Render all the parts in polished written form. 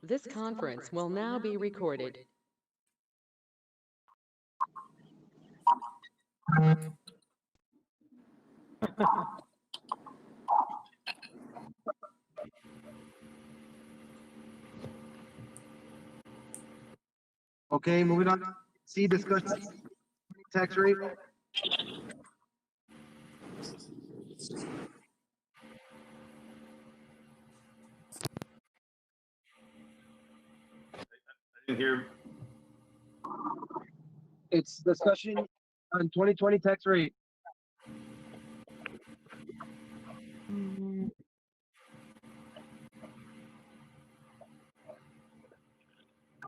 This conference will now be recorded. Okay, moving on. C, discussion tax rate. Didn't hear. It's discussion on 2020 tax rate.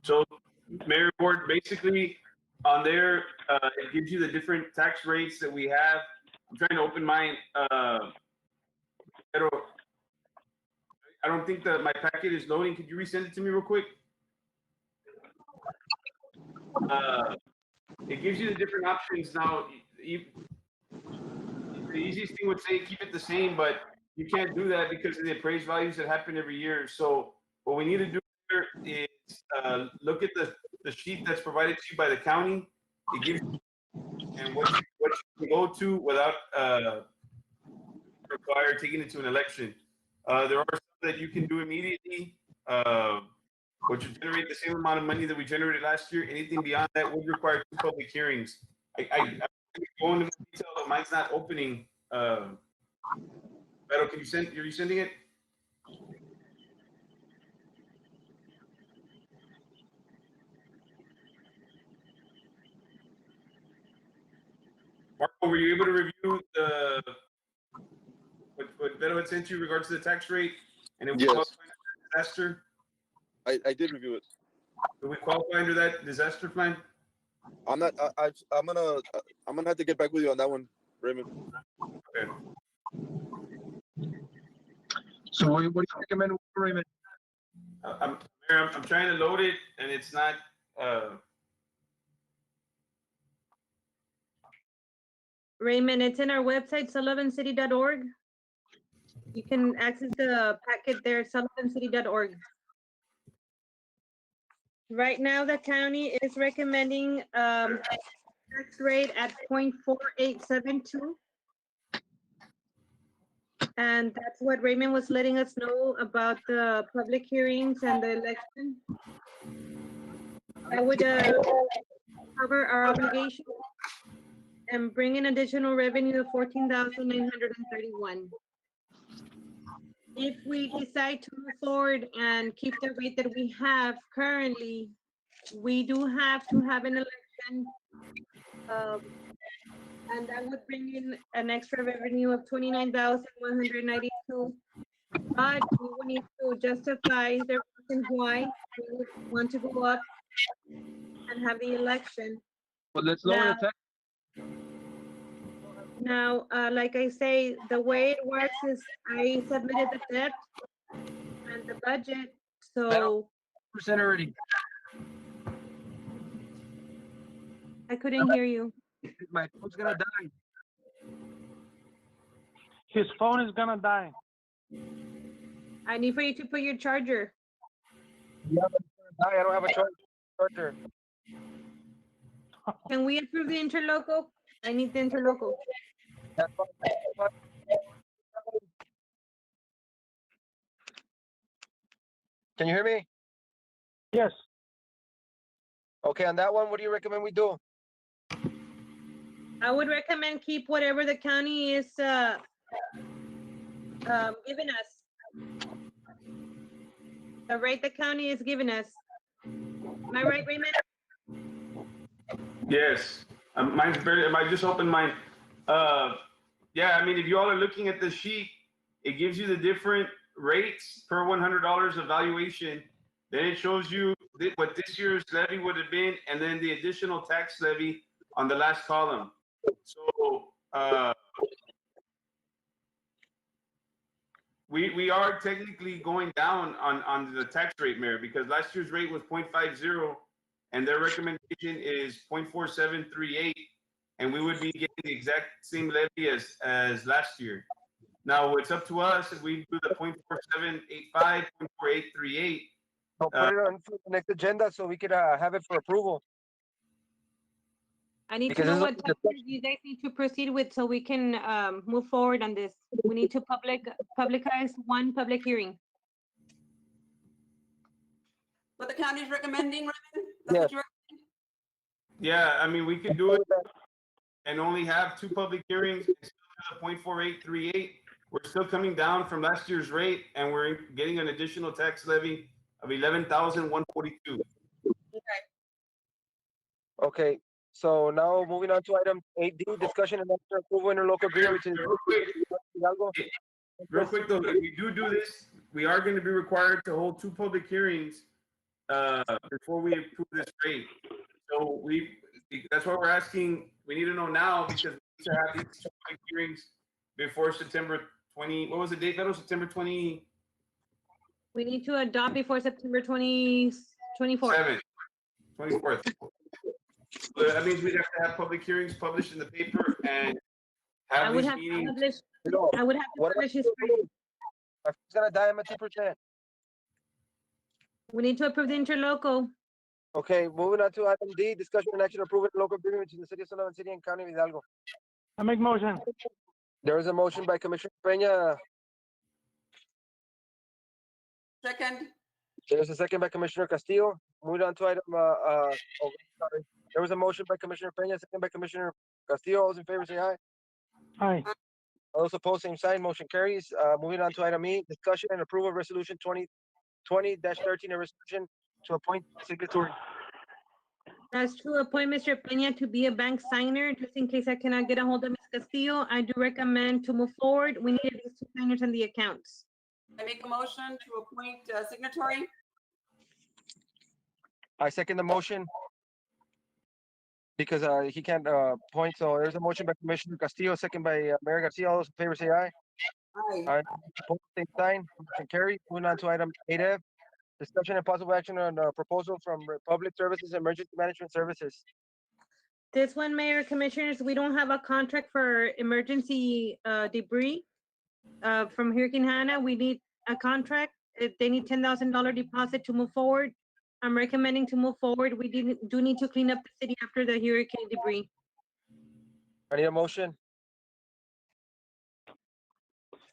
So, Mayor Board, basically on there, it gives you the different tax rates that we have. I'm trying to open mine. I don't think that my packet is loading. Could you resend it to me real quick? It gives you the different options now. The easiest thing would say keep it the same, but you can't do that because of the appraised values that happen every year. So what we need to do here is look at the sheet that's provided to you by the county. It gives you and what you can go to without require taking it to an election. There are some that you can do immediately, which would generate the same amount of money that we generated last year. Anything beyond that would require 2 public hearings. I go into detail, but mine's not opening. Beto, can you send? Are you sending it? Marco, were you able to review what Beto had sent you in regards to the tax rate? And if we qualify under disaster? I did review it. Do we qualify under that disaster plan? I'm not. I'm gonna have to get back with you on that one, Raymond. Okay. So what do you recommend, Raymond? I'm trying to load it and it's not. Raymond, it's in our website, sullivancity.org. You can access the packet there, sullivancity.org. Right now, the county is recommending tax rate at 0.4872. And that's what Raymond was letting us know about the public hearings and the election. That would cover our obligation and bring in additional revenue of 14,931. If we decide to move forward and keep the rate that we have currently, we do have to have an election, and that would bring in an extra revenue of 29,192. But we would need to justify the reason why we would want to go up and have the election. But let's lower the tax. Now, like I say, the way it works is I submitted the debt and the budget, so Percent already. I couldn't hear you. My phone's gonna die. His phone is gonna die. I need for you to put your charger. Yeah, but it's gonna die. I don't have a charger. Can we approve the interlocal? I need the interlocal. That's fine. Can you hear me? Yes. Okay, on that one, what do you recommend we do? I would recommend keep whatever the county is giving us. The rate the county is giving us. Am I right, Raymond? Yes. Mine's very. I just opened mine. Yeah. I mean, if you all are looking at the sheet, it gives you the different rates per $100 of valuation. Then it shows you what this year's levy would have been, and then the additional tax levy on the last column. So we are technically going down on the tax rate, Mayor, because last year's rate was 0.50, and their recommendation is 0.4738, and we would be getting the exact same levy as last year. Now it's up to us if we do the 0.4785, 0.4838. So put it on for the next agenda so we could have it for approval. I need to Because know this is what a documents you guys need to proceed with so we can move forward on this. We need to publicize one public hearing. What the county's recommending, Ryan? That's Yes. what you're, Yeah, I mean, we could do it and only have 2 public hearings and still do the 0.4838. We're still coming down from last year's rate, and we're getting an additional tax levy of 11,142. Okay, so now moving on to item 8D, discussion and action approval interlocal agreement between Real quick, Hidalgo. real quick though, if we do this, we are going to be required to hold 2 public hearings before we approve this rate. So that's why we're asking. We need to know now because we need to have these 2 public hearings before September 20. What was the date? That was September 20. We need to adopt before September 24th. 24th. So that means we'd have to have public hearings published in the paper and I have would these have to meetings. publish, No, I would have to what publish his. my phone's gonna die. I'm at 2%. We need to approve the interlocal. Okay, moving on to item D, discussion and action approval interlocal agreement between the city of Sullivan City and County of Hidalgo. I make motion. There is a motion by Commissioner Peña. second, There's a second by Commissioner Castillo. Moving on to item, sorry. There was a motion by Commissioner Peña, second by Commissioner Castillo. All those in favor say aye. Aye. All those opposed, same sign. Motion carries. Moving on to item E, discussion and approval of resolution 2020-13, a resolution to appoint signatory. That's to appoint Mr. Peña to be a bank signer, just in case I cannot get a hold of Ms. Castillo. I do recommend to move forward. We need at least 2 signers on the accounts. I make a motion to appoint signatory. I second the motion. Because he can't point, so there's a motion by Commissioner Castillo, second by Mayor Garcia. All those in favor say aye. Aye. Aye. Opposed, same sign. Motion carried. Moving on to item 8F, discussion and possible action on a proposal from Public Services Emergency Management Services. This one, Mayor, Commissioners, we don't have a contract for emergency debris from Hurricane Hannah. We need a contract. They need $10,000 deposit to move forward. I'm recommending to move forward. We do need to clean up the city after the hurricane debris. I need a motion.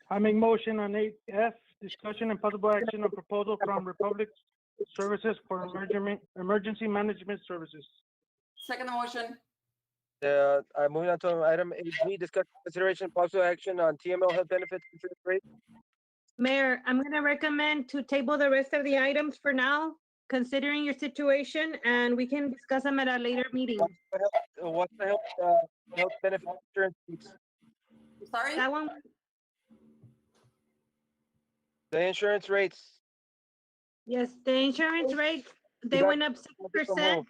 I make motion on 8F, discussion and possible action on proposal from Republic Services for emergency management services. Second the motion. I'm moving on to item 8B, discussion, consideration, possible action on TML health benefits insurance rate. Mayor, I'm gonna recommend to table the rest of the items for now, considering your situation, and we can discuss them at a later meeting. What's the health benefit insurance rates? Sorry? That one, The insurance rates. yes, the insurance rate, they got- went up 6%.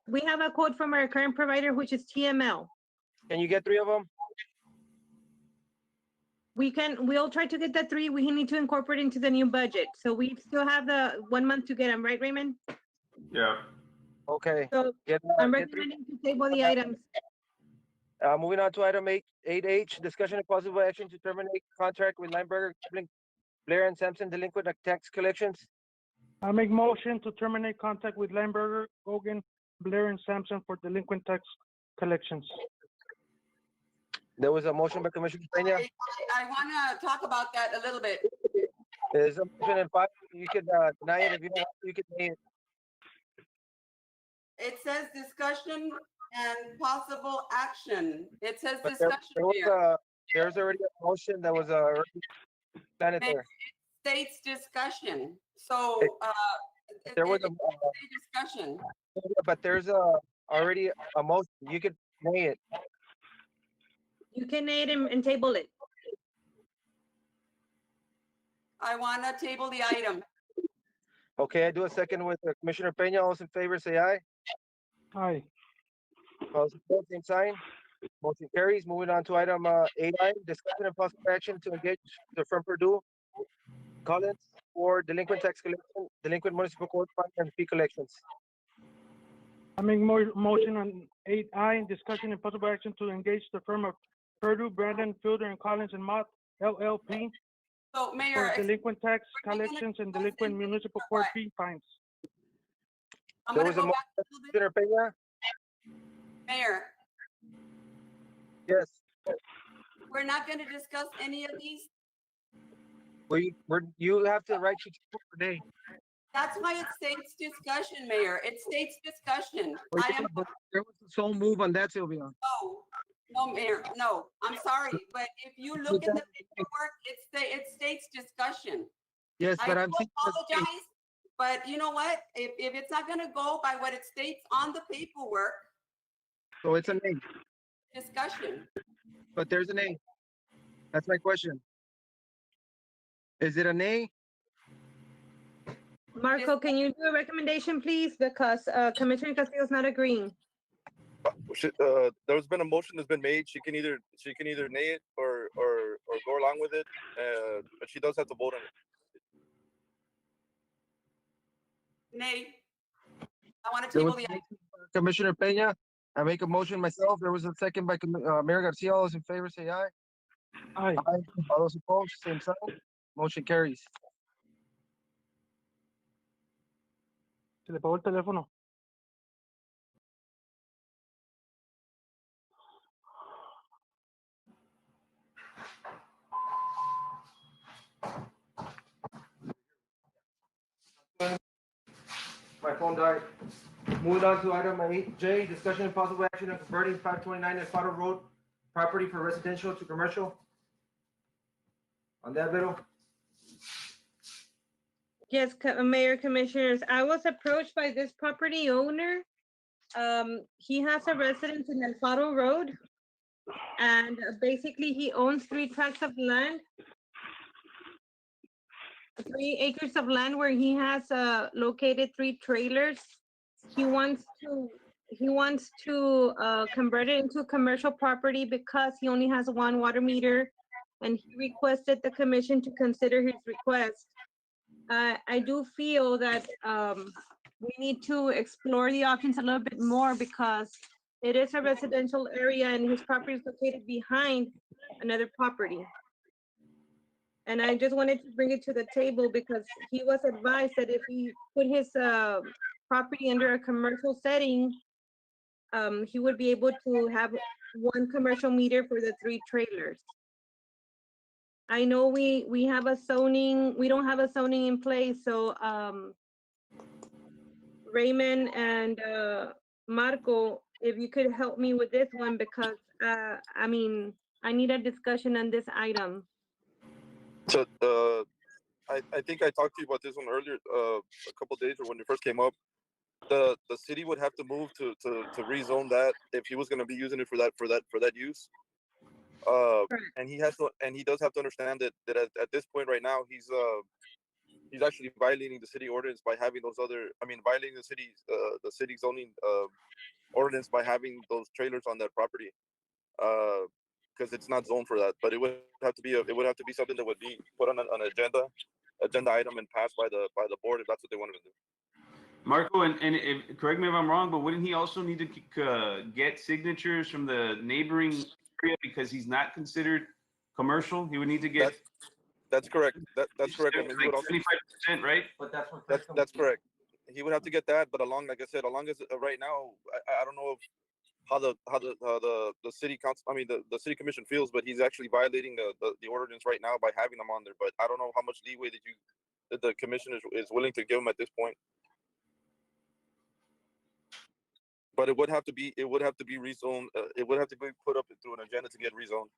We have a quote from our current provider, which is TML. Can you get 3 of them? We'll try to get the 3. We need to incorporate into the new budget. So we still have the 1 month to get them, right, Raymond? Yeah. Okay. So Get, I'm get 3. recommending to table the items. Moving on to item 8H, discussion and possible action to terminate contract with Lineberger, Blair and Sampson delinquent tax collections. I make motion to terminate contact with Limburger, Hogan, Blair, and Sampson for delinquent tax collections. There was a motion by Commissioner Peña. I want to talk about that a little bit. There's a motion in 5. You could deny it if you don't want. You could deny it. It says discussion and possible action. It says But discussion here. there's already a motion that was already planted there. States discussion. So, There was it- discussion. but there's already a motion. You could deny it. You can aid and table it. I want to table the item. Okay, I do a second with Commissioner Peña. All those in favor say aye. Aye. All those opposed, same sign. Motion carries. Moving on to item 8I, discussion and possible action to engage the firm Purdue Collins for delinquent tax collection, delinquent municipal court fine and fee collections. I make motion on 8I, discussion and possible action to engage the firm of Purdue, Brandon, Fielder, and Collins and Mott LLP So for Mayor, delinquent tax we're gonna collections and discuss delinquent and municipal what? court fee fines. I'm There gonna was a go back a little bit. Commissioner Peña? Mayor, Yes. we're not gonna discuss any of these. You have to write your table for nay. That's why it states discussion, Mayor. It states discussion. Well, I yeah, am, but there was a sole move on that, Sylvia. no, Mayor, no, I'm sorry, but if you look at the paperwork, it states discussion. Yes, I but do I'm saying, apologize, but you know what? If it's not gonna go by what it states on the paperwork, so it's a nay, discussion. but there's a nay. That's my question. Is it a nay? Marco, can you do a recommendation, please? Because Commissioner Castillo's not agreeing. There's been a motion that's been made. She can either nay it or go along with it, but she does have to vote on it. Nay. I want to There table was the a nay by Commissioner Peña. I make a motion myself. There was a second by Mayor Garcia. All those in favor say aye. Aye. Aye. All those opposed, same sign. Motion carries. Se le pagó el teléfono. My phone died. Moving on to item 8J, discussion and possible action on converting 529 Alfaro Road property for residential to commercial. On that, Vero? Yes, Mayor, Commissioners, I was approached by this property owner. He has a residence in Alfaro Road. And basically he owns 3 tracts of land. 3 acres of land where he has located 3 trailers. He wants to convert it into commercial property because he only has 1 water meter, and he requested the commission to consider his request. I do feel that we need to explore the options a little bit more because it is a residential area and his property is located behind another property. And I just wanted to bring it to the table because he was advised that if he put his property under a commercial setting, he would be able to have 1 commercial meter for the 3 trailers. I know we have a zoning, we don't have a zoning in place, so Raymond and Marco, if you could help me with this one, because I mean, I need a discussion on this item. So I think I talked to you about this one earlier, a couple days or when it first came up. The city would have to move to rezone that if he was going to be using it for that use. And he does have to understand that at this point right now he's actually violating the city ordinance by having violating the city's zoning ordinance by having those trailers on that property, because it's not zoned for that. But it would have to be something that would be put on an agenda item and passed by the board if that's what they wanted to do. Marco, and correct me if I'm wrong, but wouldn't he also need to get signatures from the neighboring area because he's not considered commercial? He would need to get. That's correct. That's correct. Like 75%, right? But that's what. That's correct. He would have to get that, but like I said, along as right now, I don't know how the city council, the city commission feels, but he's actually violating the ordinance right now by having them on there. But I don't know how much leeway that the commission is willing to give him at this point. But it would have to be rezoned. It would have to be put up through an agenda to get rezoned.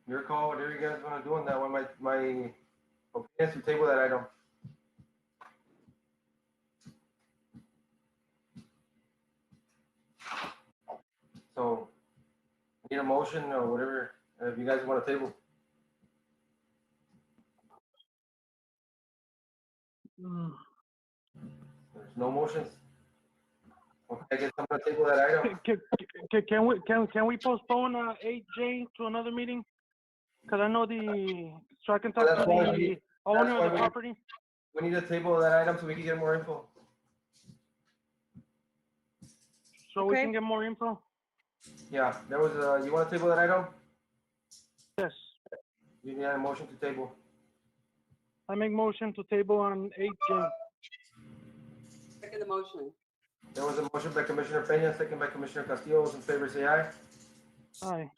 Your call, whatever you guys want to do on that one. My opinion is to table that item. So, need a motion or whatever, if you guys want to table. There's no motions. Okay, I guess I'm gonna table that item. Can we postpone 8J to another meeting? Because I know so I can talk to the owner of the property. We need to table that item so we can get more info. So we can get more info. Yeah, there was you want to table that item? You need a motion to table. I make motion to table on 8J. Second the motion. There was a motion by Commissioner Peña, second by Commissioner Castillo. Those in favor say aye. Aye.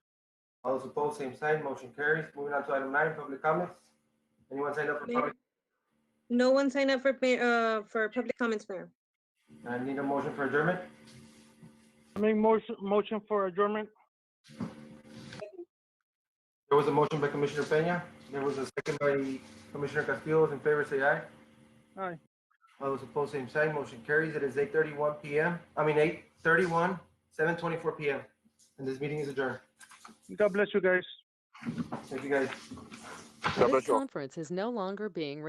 All those opposed, same sign. Motion carries. Moving on to item 9, public comments. Anyone signed up for Mayor. public? No one signed up for public comments, Mayor. I need a motion for adjournment. I make motion for adjournment. There was a motion by Commissioner Peña. There was a second by Commissioner Castillo. Those in favor say aye. Aye. All those opposed, same sign. Motion carries. It is 8:31 p.m. 8:31, 7:24 p.m. And this meeting is adjourned. God bless you guys. Thank you, guys. God bless This you all. conference is no longer being recorded.